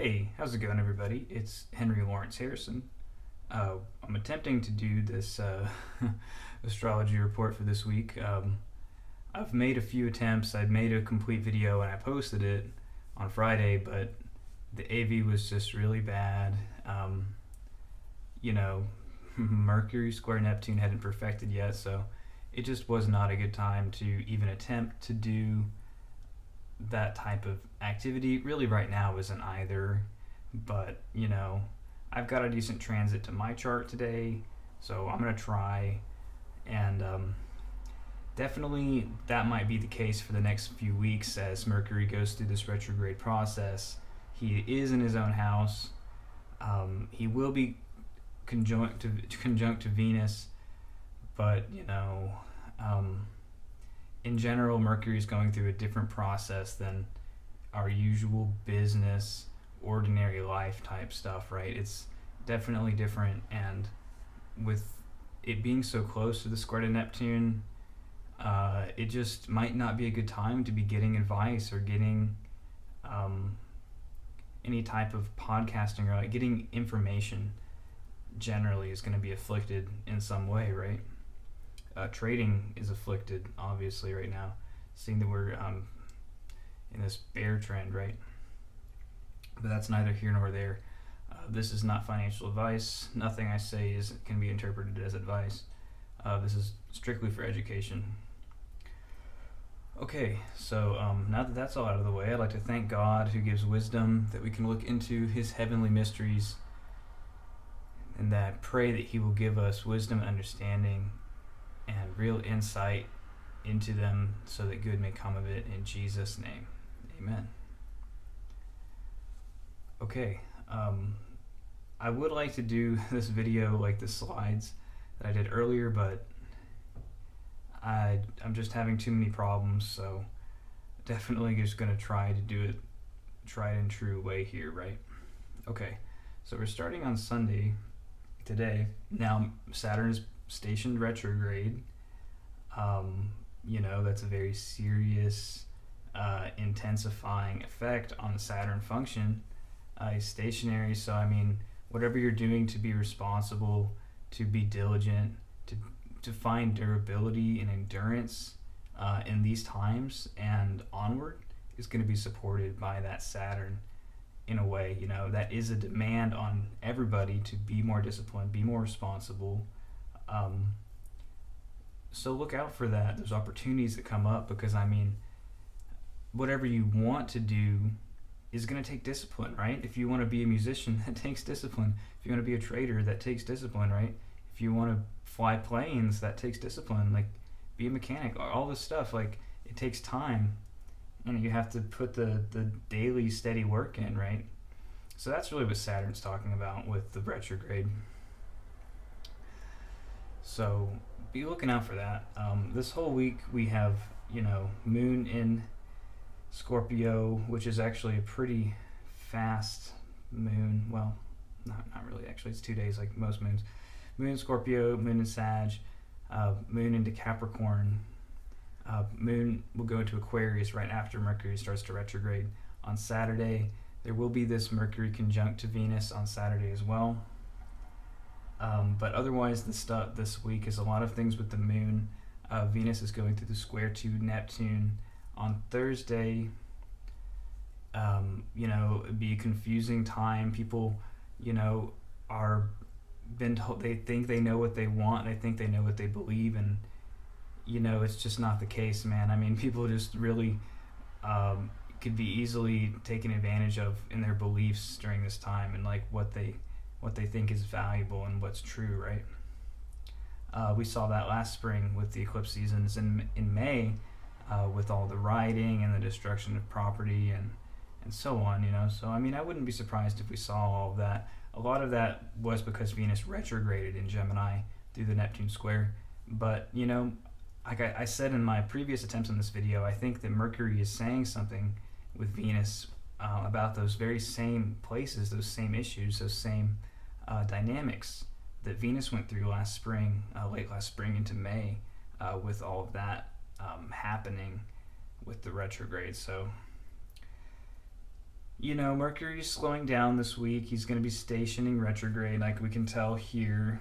Hey, how's it going, everybody? It's Henry Lawrence Harrison. I'm attempting to do this astrology report for this week. I've made a few attempts. I made a complete video and I posted it on Friday, but the AV was just really bad. You know, Mercury square Neptune hadn't perfected yet, so it just was not a good time to even attempt to do that type of activity. Really, right now isn't either, but I've got a decent transit to my chart today, so I'm gonna try, and definitely that might be the case for the next few weeks as Mercury goes through this retrograde process. He is in his own house. He will be conjunct to Venus, but in general, Mercury is going through a different process than our usual business, ordinary life type stuff, right? It's definitely different, and with it being so close to the square to Neptune, it just might not be a good time to be getting advice or getting any type of podcasting or like getting information. Generally, is going to be afflicted in some way, right? Trading is afflicted, obviously, right now, seeing that we're in this bear trend, right? But that's neither here nor there. This is not financial advice. Nothing I say can be interpreted as advice. This is strictly for education. Okay, so now that that's all out of the way, I'd like to thank God who gives wisdom that we can look into His heavenly mysteries, and that pray that He will give us wisdom and understanding and real insight into them so that good may come of it, in Jesus' name. Amen. Okay, I would like to do this video like the slides that I did earlier, but I'm just having too many problems, so definitely just going to try to do it tried and true way here, right? Okay, so we're starting on Sunday today. Now Saturn is stationed retrograde. That's a very serious intensifying effect on the Saturn function. He's stationary, so whatever you're doing to be responsible, to be diligent, to find durability and endurance in these times and onward is going to be supported by that Saturn. In a way, that is a demand on everybody to be more disciplined, be more responsible. So look out for that. There's opportunities that come up because whatever you want to do is going to take discipline, right? If you want to be a musician, that takes discipline. If you want to be a trader, that takes discipline, right? If you want to fly planes, that takes discipline. Like, be a mechanic, all this stuff, like, it takes time, and you have to put the daily steady work in, right? So that's really what Saturn's talking about with the retrograde. So be looking out for that. This whole week we have, Moon in Scorpio, which is actually a pretty fast moon. Well, not really, actually. It's 2 days like most moons. Moon in Scorpio, Moon in Sag, Moon into Capricorn. Moon will go into Aquarius right after Mercury starts to retrograde on Saturday. There will be this Mercury conjunct to Venus on Saturday as well. But otherwise, the stuff this week is a lot of things with the moon. Venus is going through the square to Neptune on Thursday. It'd be a confusing time. People, are been told they think they know what they want. They think they know what they believe, and it's just not the case, man. People just really could be easily taken advantage of in their beliefs during this time, and like what they think is valuable and what's true, right? We saw that last spring with the eclipse seasons in May, with all the rioting and the destruction of property and so on, So I wouldn't be surprised if we saw all of that. A lot of that was because Venus retrograded in Gemini through the Neptune square. But like I said in my previous attempts on this video, I think that Mercury is saying something with Venus about those very same places, those same issues, those same dynamics that Venus went through last spring, late last spring into May, with all of that happening with the retrograde. So Mercury's slowing down this week. He's going to be stationing retrograde, like we can tell here.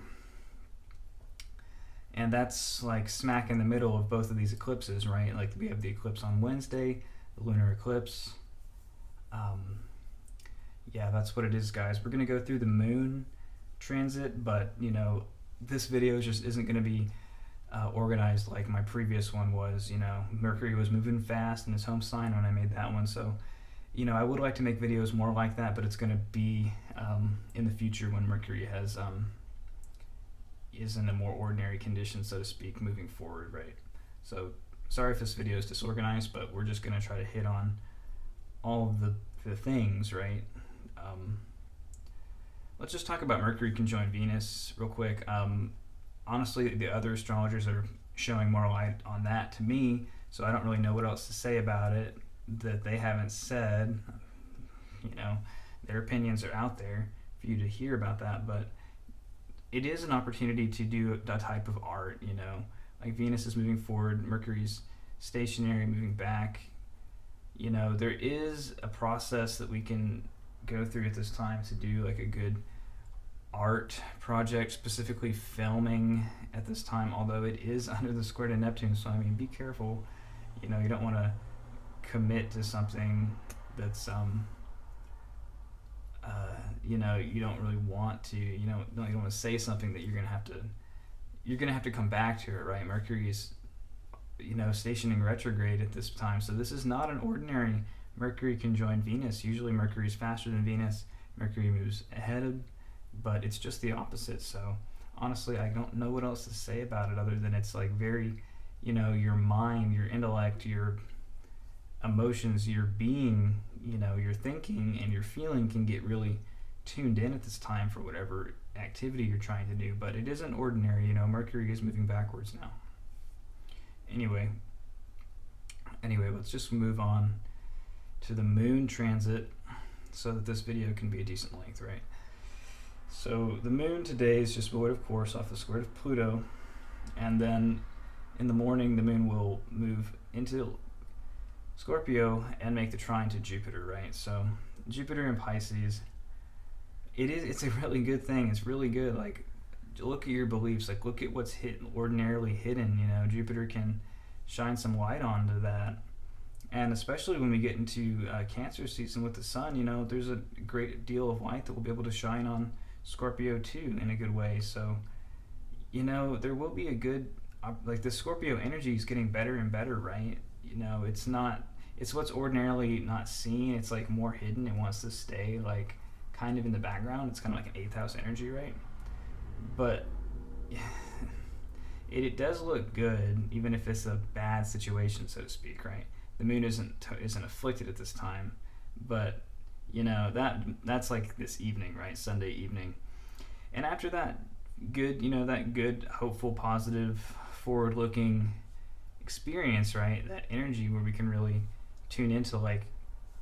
And that's like smack in the middle of both of these eclipses, right? Like we have the eclipse on Wednesday, the lunar eclipse. Yeah, that's what it is, guys. We're going to go through the moon transit, but, this video just isn't going to be organized like my previous one was. Mercury was moving fast in his home sign when I made that one, so I would like to make videos more like that, but it's going to be in the future when Mercury is in a more ordinary condition, so to speak, moving forward, right? So sorry if this video is disorganized, but we're just going to try to hit on all of the things, right? Let's just talk about Mercury conjoined Venus real quick. Honestly, the other astrologers are showing more light on that to me, so I don't really know what else to say about it that they haven't said. Their opinions are out there for you to hear about that, but it is an opportunity to do that type of art. Like Venus is moving forward, Mercury's stationary, moving back. There is a process that we can go through at this time to do like a good art project, specifically filming at this time, although it is under the square to Neptune, so be careful. You don't want to commit to something that's you don't really want to. You don't want to say something that you're gonna have to come back to it, right? Mercury is stationing retrograde at this time, so this is not an ordinary Mercury conjoined Venus. Usually Mercury is faster than Venus. Mercury moves ahead, but it's just the opposite. So honestly, I don't know what else to say about it other than it's like very, your mind, your intellect, your emotions, your being, your thinking and your feeling can get really tuned in at this time for whatever activity you're trying to do. But it isn't ordinary. Mercury is moving backwards now. Anyway, let's just move on to the moon transit so that this video can be a decent length, right? So the moon today is just void of course off the square of Pluto, and then in the morning the moon will move into Scorpio and make the trine to Jupiter, right? So Jupiter in Pisces, it's a really good thing. It's really good. Like, look at your beliefs, like look at what's ordinarily hidden. Jupiter can shine some light onto that. And especially when we get into Cancer season with the sun, there's a great deal of light that will be able to shine on Scorpio too in a good way. So, there will be a good, like the Scorpio energy is getting better and better, right? It's what's ordinarily not seen. It's like more hidden. It wants to stay like kind of in the background. It's kind of like an 8th house energy, right? But it does look good, even if it's a bad situation, so to speak, right? The moon isn't afflicted at this time, but that's like this evening, right? Sunday evening, and after that good, that good, hopeful, positive, forward-looking experience, right? That energy where we can really tune into like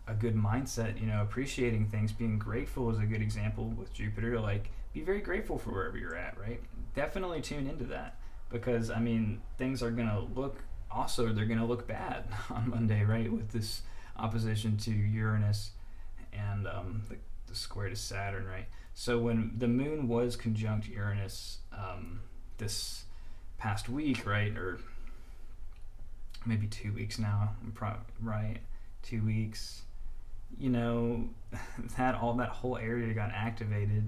a good mindset, appreciating things, being grateful is a good example with Jupiter. Like, be very grateful for wherever you're at, right? Definitely tune into that, because things are gonna look. Also, they're going to look bad on Monday, right, with this opposition to Uranus and the square to Saturn, right? So when the moon was conjunct Uranus this past week, right, or maybe 2 weeks now, right, 2 weeks, that whole area got activated.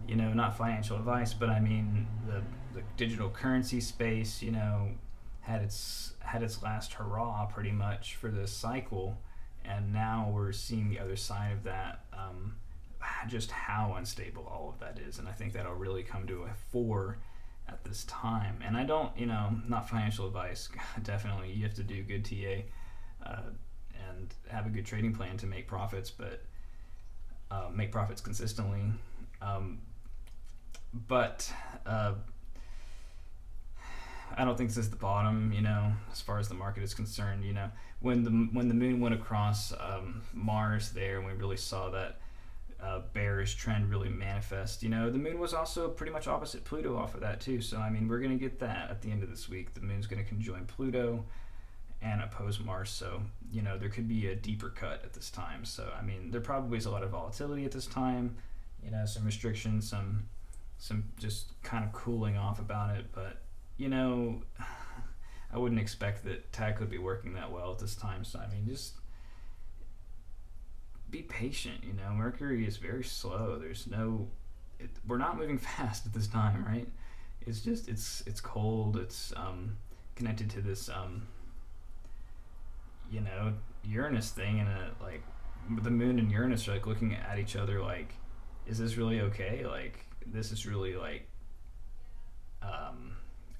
Not financial advice, but the digital currency space, had its last hurrah pretty much for this cycle, and now we're seeing the other side of that, just how unstable all of that is, and I think that'll really come to a fore at this time. And I don't, not financial advice, definitely you have to do good TA and have a good trading plan to make profits, but make profits consistently. But I don't think this is the bottom, as far as the market is concerned. When the moon went across Mars there, and we really saw that bearish trend really manifest, the moon was also pretty much opposite Pluto off of that too. So we're going to get that at the end of this week. The moon's going to conjoin Pluto, and oppose Mars. So, there could be a deeper cut at this time. So, I mean, there probably is a lot of volatility at this time, some restrictions, some just kind of cooling off about it. But, I wouldn't expect that tech would be working that well at this time. So, I mean, just be patient. Mercury is very slow. We're not moving fast at this time, right? It's just, it's cold. It's connected to this, Uranus thing, and like the moon and Uranus are like looking at each other like, is this really okay? Like, this is really like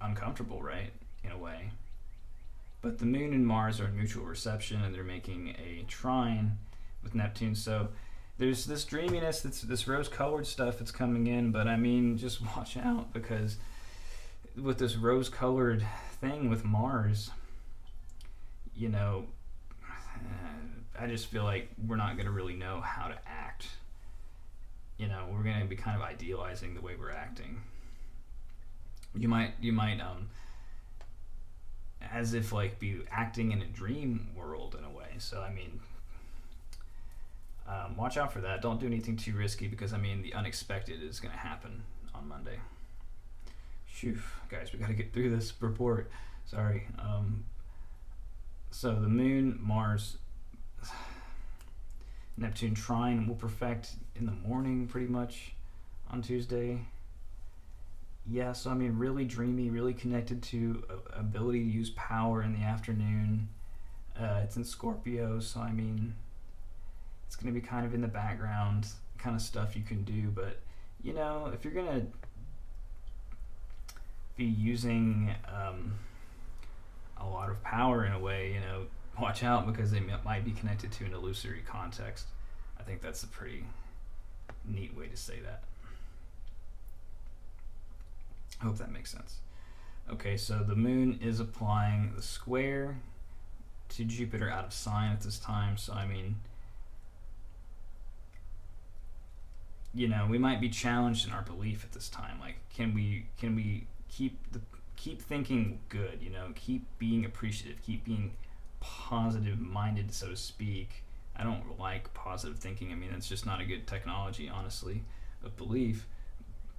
uncomfortable, right? In a way. But the moon and Mars are in mutual reception, and they're making a trine with Neptune. So there's this dreaminess, this rose-colored stuff that's coming in, but I mean, just watch out, because with this rose-colored thing with Mars, I just feel like we're not going to really know how to act. We're going to be kind of idealizing the way we're acting. You might as if like be acting in a dream world in a way. So I mean, watch out for that. Don't do anything too risky, because I mean, the unexpected is going to happen on Monday. Phew, guys, we got to get through this report. Sorry. So the moon, Mars, Neptune trine will perfect in the morning pretty much on Tuesday. Yeah, so I mean, really dreamy, really connected to ability to use power in the afternoon. It's in Scorpio, so I mean, it's going to be kind of in the background, kind of stuff you can do. But, if you're going to be using a lot of power in a way, watch out, because they might be connected to an illusory context. I think that's a pretty neat way to say that. I hope that makes sense. Okay, so the moon is applying the square to Jupiter out of sign at this time. So I mean, we might be challenged in our belief at this time. Like, can we keep thinking good? Keep being appreciative. Keep being positive minded, so to speak. I don't like positive thinking. I mean, it's just not a good technology, honestly, of belief.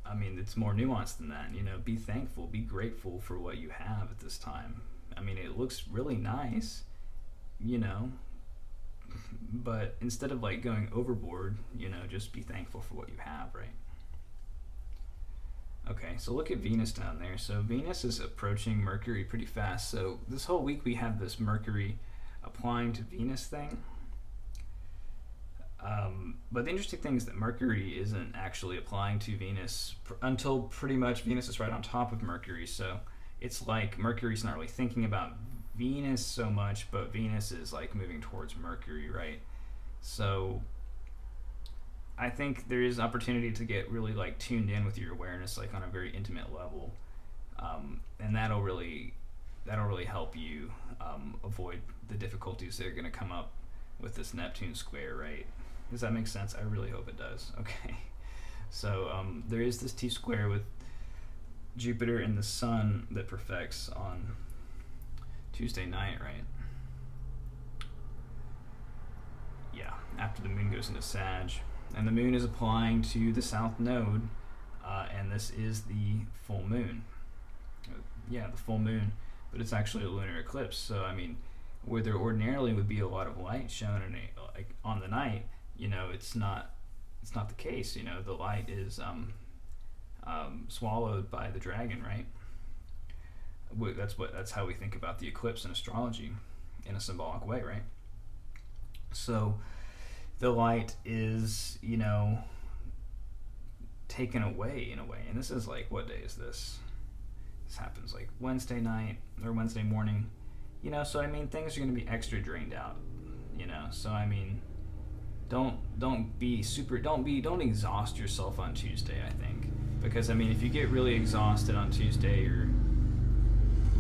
I mean, it's more nuanced than that. Be thankful, be grateful for what you have at this time. I mean, it looks really nice, but instead of like going overboard, just be thankful for what you have, right? Okay, so look at Venus down there. So Venus is approaching Mercury pretty fast. So this whole week we have this Mercury applying to Venus thing. But the interesting thing is that Mercury isn't actually applying to Venus until pretty much Venus is right on top of Mercury. So it's like Mercury's not really thinking about Venus so much, but Venus is like moving towards Mercury, right? So I think there is opportunity to get really like tuned in with your awareness, like on a very intimate level, and that'll really help you avoid the difficulties that are going to come up with this Neptune square, right? Does that make sense? I really hope it does. Okay, so there is this T-square with Jupiter and the Sun that perfects on Tuesday night, right? Yeah, after the Moon goes into Sag. And the Moon is applying to the South Node, and this is the full Moon. Yeah, the full Moon, but it's actually a lunar eclipse. So, I mean, where there ordinarily would be a lot of light shown on the night, it's not the case. The light is swallowed by the dragon, right? That's how we think about the eclipse in astrology, in a symbolic way, right? So the light is, taken away in a way. And this is like, what day is this? This happens like Wednesday night or Wednesday morning. So I mean, things are going to be extra drained out. So I mean, don't exhaust yourself on Tuesday, I think, because I mean, if you get really exhausted on Tuesday, or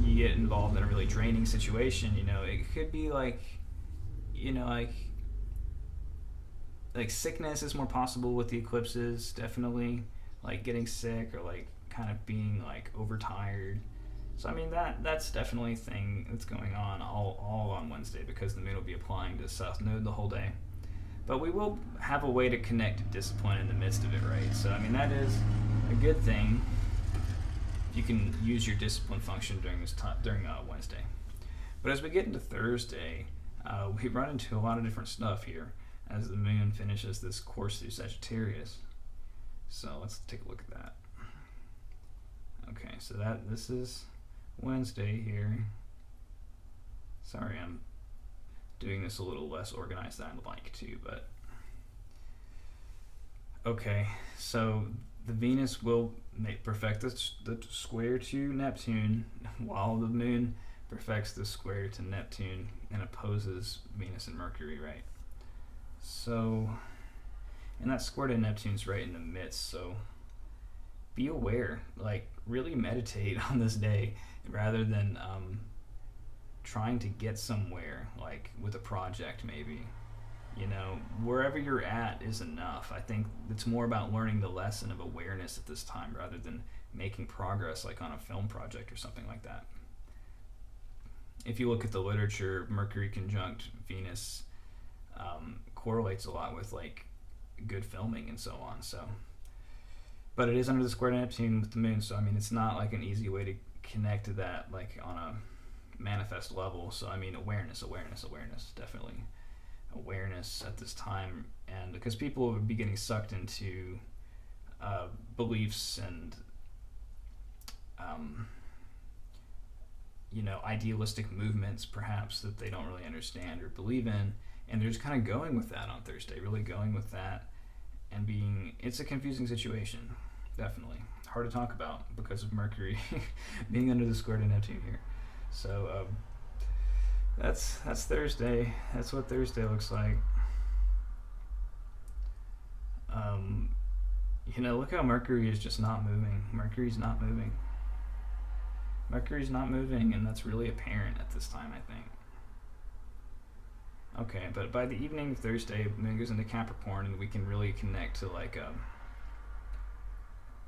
you get involved in a really draining situation, it could be like, like sickness is more possible with the eclipses, definitely, like getting sick, or like kind of being like overtired, So I mean that's definitely a thing that's going on all on Wednesday, because the moon will be applying to South Node the whole day. But we will have a way to connect to discipline in the midst of it, right? So I mean that is a good thing. You can use your discipline function during this time during Wednesday. But as we get into Thursday, we run into a lot of different stuff here as the moon finishes this course through Sagittarius. So let's take a look at that. Okay, so this is Wednesday here. Sorry, I'm doing this a little less organized than I'd like to, but okay, so the Venus will perfect the square to Neptune, while the moon perfects the square to Neptune and opposes Venus and Mercury, right? So, and that square to Neptune's right in the midst, so be aware, like really meditate on this day rather than trying to get somewhere, like with a project maybe. You know, wherever you're at is enough. I think it's more about learning the lesson of awareness at this time rather than making progress like on a film project or something like that. If you look at the literature, Mercury conjunct Venus correlates a lot with like good filming and so on. So, but it is under the square to Neptune with the moon, so I mean it's not like an easy way to connect to that like on a manifest level. So I mean awareness, definitely awareness at this time, and because people would be getting sucked into beliefs and you know, idealistic movements perhaps that they don't really understand or believe in, and they're just kind of going with that on Thursday, really going with that, and it's a confusing situation, definitely hard to talk about because of Mercury being under the square to Neptune here. So that's Thursday. That's what Thursday looks like. You know, look how Mercury is just not moving. Mercury's not moving, and that's really apparent at this time, I think. Okay, but by the evening of Thursday, moon goes into Capricorn, and we can really connect to like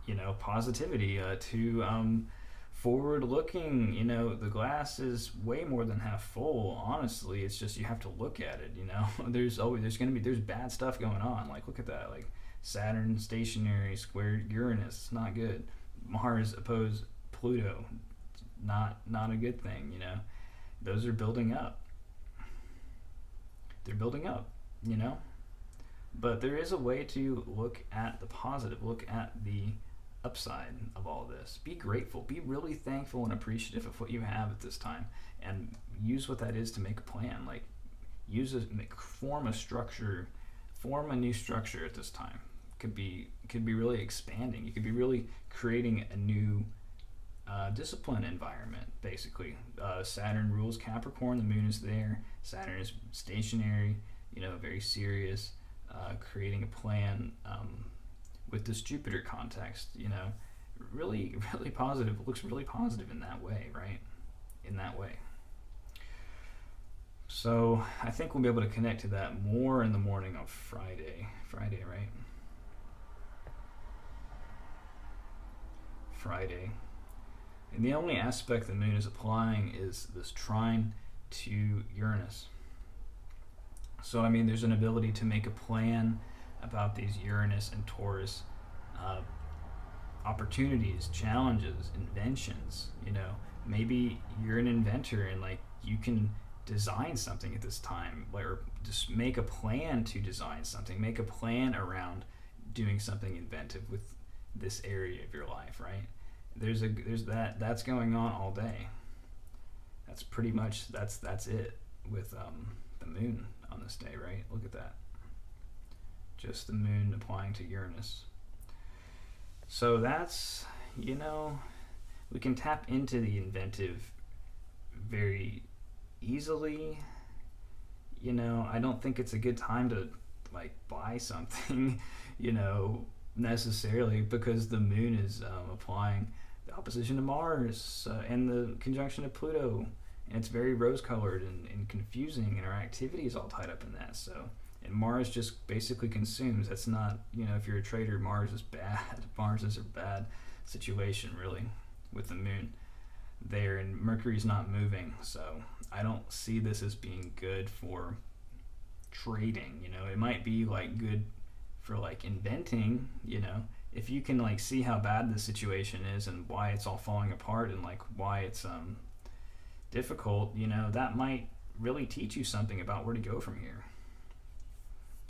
you know, positivity, to forward looking. You know, the glass is way more than half full, honestly. It's just you have to look at it, you know. there's bad stuff going on. Like look at that, like Saturn stationary square Uranus, not good. Mars opposed Pluto, not a good thing, you know. Those are building up. They're building up, you know. But there is a way to look at the positive, look at the upside of all this. Be grateful, be really thankful and appreciative of what you have at this time, and use what that is to make a plan. Like form a structure, form a new structure at this time. Could be really expanding. You could be really creating a new discipline environment, basically. Saturn rules Capricorn, the moon is there, Saturn is stationary, you know, very serious, creating a plan with this Jupiter context, you know, really positive. It looks really positive in that way, right? In that way. So I think we'll be able to connect to that more in the morning of Friday, right? Friday. And the only aspect the moon is applying is this trine to Uranus. So, I mean, there's an ability to make a plan about these Uranus and Taurus opportunities, challenges, inventions. You know, maybe you're an inventor and, like, you can design something at this time, or just make a plan to design something, make a plan around doing something inventive with this area of your life, right? There's that's going on all day. That's pretty much that's it with the moon on this day, right? Look at that. Just the moon applying to Uranus. So that's, you know, we can tap into the inventive very easily. You know, I don't think it's a good time to like buy something, you know, necessarily, because the moon is applying the opposition to Mars and the conjunction to Pluto, and it's very rose-colored and confusing, and our activity is all tied up in that. So, and Mars just basically consumes. That's not, you know, if you're a trader, Mars is bad. Mars is a bad situation, really, with the moon. there, and Mercury's not moving, so I don't see this as being good for trading. It might be like good for like inventing, if you can like see how bad the situation is and why it's all falling apart and like why it's difficult, that might really teach you something about where to go from here,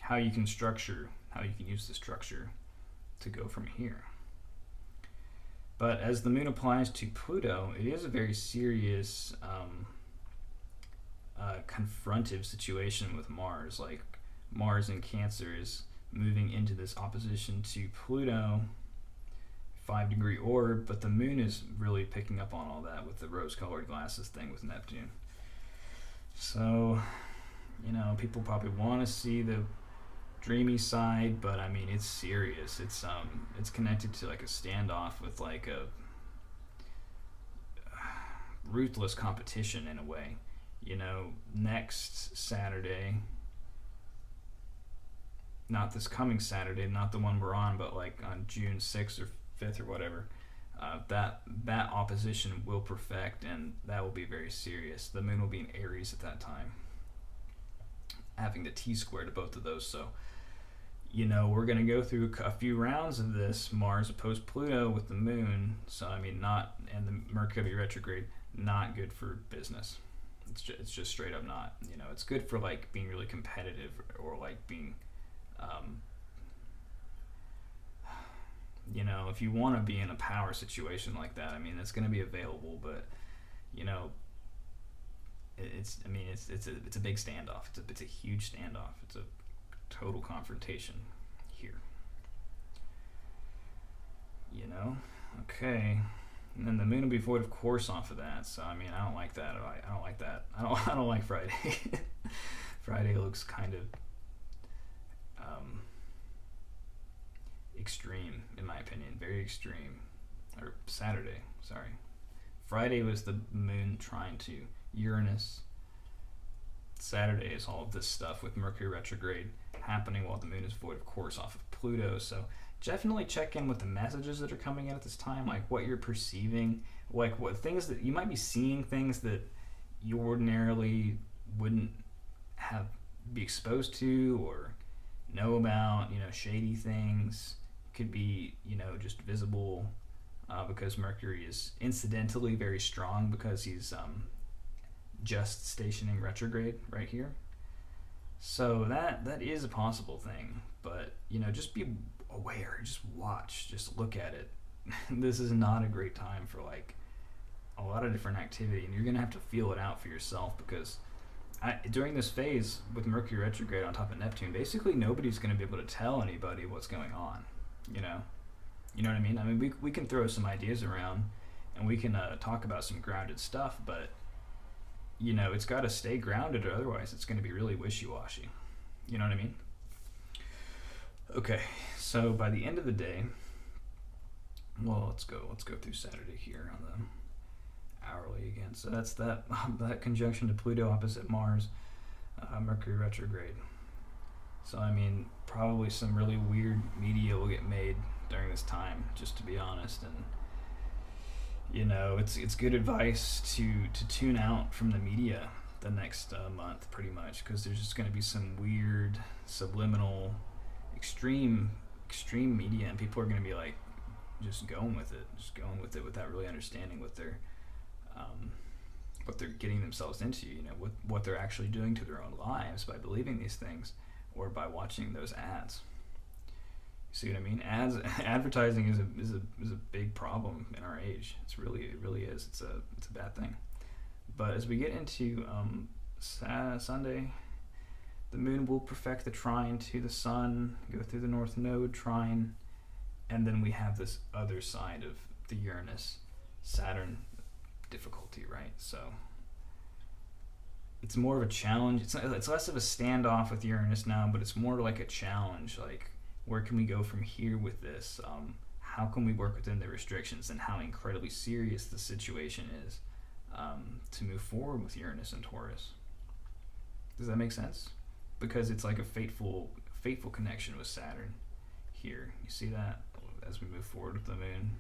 how you can use the structure to go from here. But as the moon applies to Pluto, it is a very serious confrontive situation with Mars. Like Mars in Cancer is moving into this opposition to Pluto, 5-degree orb, but the moon is really picking up on all that with the rose-colored glasses thing with Neptune. So, people probably want to see the dreamy side, but I mean it's serious. It's connected to like a standoff with like a ruthless competition in a way. Next Saturday, not this coming Saturday, not the one we're on, but like on June 6th or 5th or whatever, that opposition will perfect, and that will be very serious. The moon will be in Aries at that time, having the T-square to both of those. So, we're going to go through a few rounds of this Mars opposed Pluto with the moon. So, I mean, and the Mercury Retrograde, not good for business. It's just straight up not. It's good for like being really competitive or like being, if you want to be in a power situation like that, I mean, it's going to be available, but it's a big standoff. It's a huge standoff. It's a total confrontation here. Okay. And then the moon will be void of course off of that. So I mean, I don't like that. I don't like that. I don't like Friday. Friday looks kind of extreme, in my opinion. Very extreme. Or Saturday, sorry. Friday was the moon trine to Uranus. Saturday is all of this stuff with Mercury retrograde happening while the moon is void of course off of Pluto. So definitely check in with the messages that are coming in at this time, like what you're perceiving, like what things that you might be seeing, things that you ordinarily wouldn't be exposed to or know about, shady things. Could be, just visible because Mercury is incidentally very strong because he's just stationing retrograde right here. So that is a possible thing, but just be aware, just watch, just look at it. This is not a great time for like a lot of different activity, and you're gonna have to feel it out for yourself because during this phase with Mercury retrograde on top of Neptune, basically nobody's gonna be able to tell anybody what's going on. You know what I mean? I mean, we can throw some ideas around and we can talk about some grounded stuff, but it's got to stay grounded, or otherwise it's going to be really wishy-washy. You know what I mean? Okay, so by the end of the day, well, let's go through Saturday here on the hourly again. So that's that conjunction to Pluto opposite Mars, Mercury retrograde. So I mean, probably some really weird media will get made during this time, just to be honest, and it's good advice to tune out from the media the next month, pretty much, because there's just going to be some weird, subliminal, extreme media, and people are going to be like just going with it without really understanding what they're getting themselves into, what they're actually doing to their own lives by believing these things or by watching those ads. You see what I mean? Advertising is a big problem in our age. It really is. It's a bad thing. But as we get into Sunday, the moon will perfect the trine to the sun, go through the north node trine, and then we have this other side of the Uranus-Saturn difficulty, right? So it's more of a challenge. It's less of a standoff with Uranus now, but it's more like a challenge. Like, where can we go from here with this? How can we work within the restrictions, and how incredibly serious the situation is to move forward with Uranus and Taurus? Does that make sense? Because it's like a fateful connection with Saturn here. You see that as we move forward with the moon,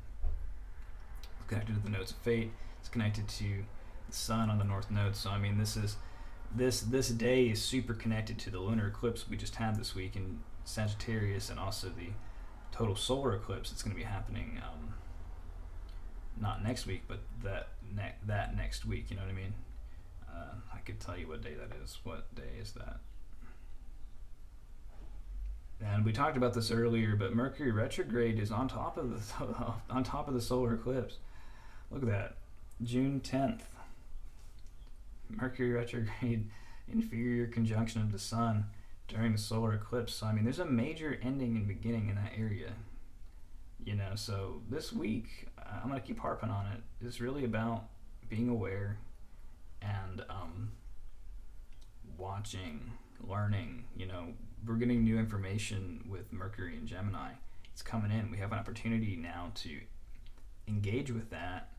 connected to the nodes of fate. It's connected to the sun on the north node. So I mean, this day is super connected to the lunar eclipse we just had this week in Sagittarius, and also the total solar eclipse that's going to be happening not next week, but that next week. You know what I mean? I could tell you what day that is. What day is that? And we talked about this earlier, but Mercury retrograde is on top of the solar eclipse. Look at that, June 10th. Mercury retrograde, inferior conjunction of the sun during the solar eclipse. So I mean, there's a major ending and beginning in that area. You know, so this week I'm gonna keep harping on it. It's really about being aware and watching, learning. You know, we're getting new information with Mercury and Gemini. It's coming in. We have an opportunity now to engage with that,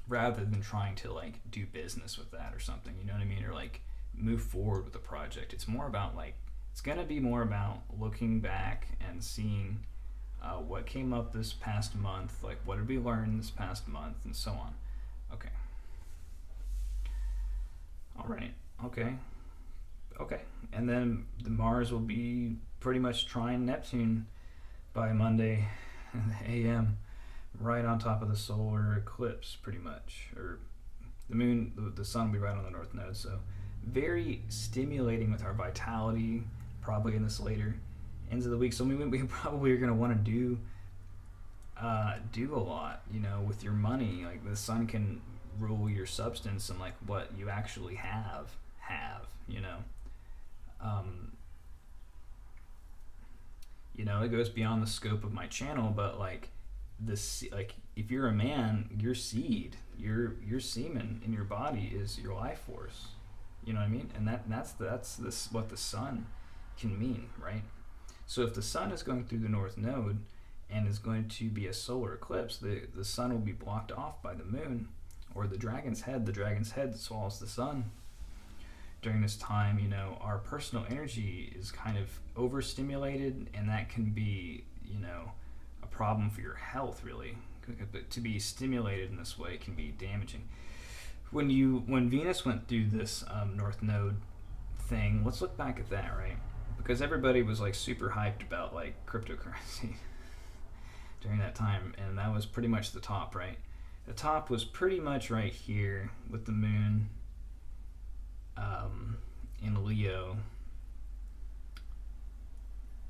rather than trying to like do business with that or something. You know what I mean? Or like move forward with the project. It's more about like, it's gonna be more about looking back and seeing what came up this past month, like what did we learn this past month, and so on. Okay. All right. Okay. And then the Mars will be pretty much trine Neptune by Monday a.m. right on top of the solar eclipse, pretty much. Or the moon, the sun will be right on the north node. So very stimulating with our vitality, probably in this later ends of the week. So we probably are going to want to do a lot, you know, with your money. Like the sun can rule your substance and like what you actually have, you know. You know, it goes beyond the scope of my channel, but like this, like if you're a man, your seed, your semen in your body is your life force. You know what I mean? And that's this what the sun can mean, right? So if the sun is going through the north node and is going to be a solar eclipse, the sun will be blocked off by the moon or the dragon's head. The dragon's head swallows the sun. During this time, you know, our personal energy is kind of overstimulated, and that can be, you know, a problem for your health, really. But to be stimulated in this way can be damaging. When Venus went through this North Node thing, let's look back at that, right? Because everybody was like super hyped about like cryptocurrency during that time, and that was pretty much the top, right? The top was pretty much right here with the moon in Leo.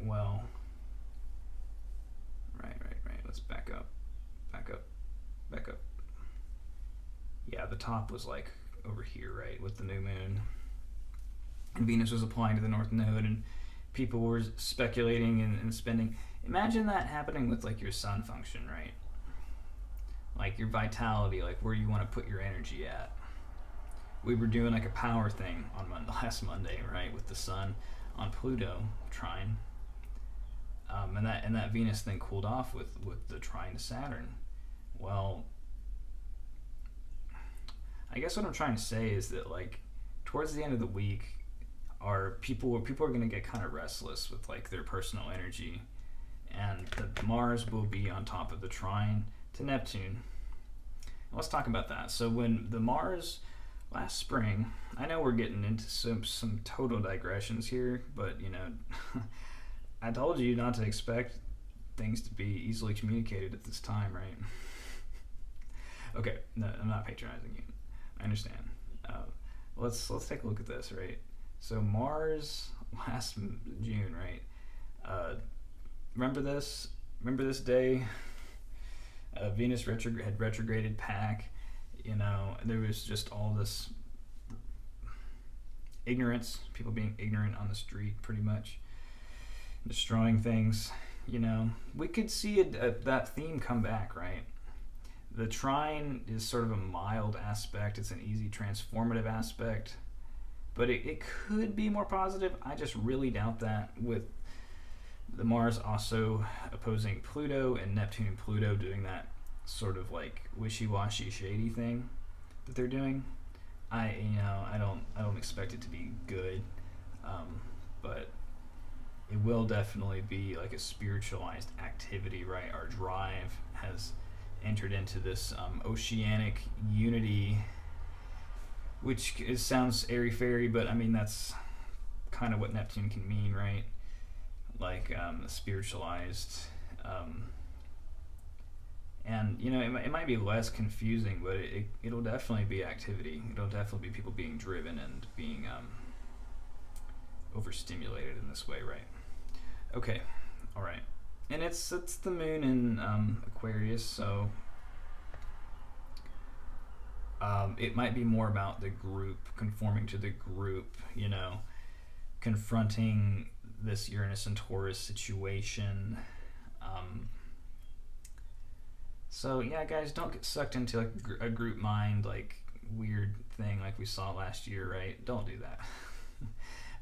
Well, right. Let's back up. Yeah, the top was like over here, right, with the new moon. And Venus was applying to the North Node, and people were speculating and spending. Imagine that happening with like your sun function, right? Like your vitality, like where you want to put your energy at. We were doing like a power thing on last Monday, right, with the sun on Pluto trine, and that Venus thing cooled off with the trine to Saturn. Well, I guess what I'm trying to say is that like towards the end of the week, people are going to get kind of restless with like their personal energy, and the Mars will be on top of the trine to Neptune. Let's talk about that. So when the Mars last spring, I know we're getting into some total digressions here, but you know, I told you not to expect things to be easily communicated at this time, right? Okay, no, I'm not patronizing you. I understand. Let's take a look at this, right? So Mars last June, right? Remember this day? Venus had retrograded back. You know, there was just all this ignorance, people being ignorant on the street, pretty much destroying things. You know, we could see that theme come back, right? The trine is sort of a mild aspect. It's an easy transformative aspect, but it could be more positive. I just really doubt that, with the Mars also opposing Pluto and Neptune and Pluto doing that sort of like wishy-washy shady thing that they're doing. I don't expect it to be good, but it will definitely be like a spiritualized activity, right? Our drive has entered into this oceanic unity, which sounds airy-fairy, but I mean that's kind of what Neptune can mean, right? Like spiritualized, and you know it might be less confusing, but it'll definitely be activity. It'll definitely be people being driven and being overstimulated in this way, right? Okay, all right, and it's the moon in Aquarius, so it might be more about the group, conforming to the group, you know, confronting this Uranus and Taurus situation. So yeah, guys, don't get sucked into like a group mind, like weird thing like we saw last year, right? Don't do that.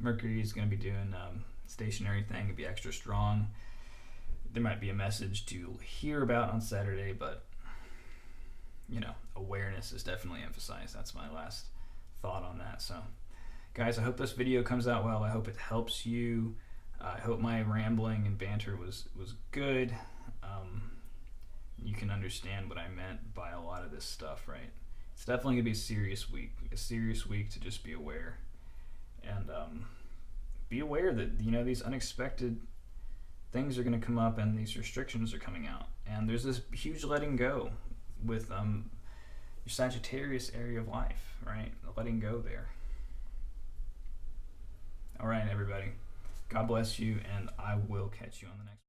Mercury is going to be doing stationary thing, and be extra strong. There might be a message to hear about on Saturday, but you know, awareness is definitely emphasized. That's my last thought on that. So guys, I hope this video comes out well. I hope it helps you. I hope my rambling and banter was good. You can understand what I meant by a lot of this stuff, right? It's definitely going to be a serious week to just be aware. And be aware that, you know, these unexpected things are going to come up and these restrictions are coming out. And there's this huge letting go with your Sagittarius area of life, right? Letting go there. All right, everybody. God bless you, and I will catch you on the next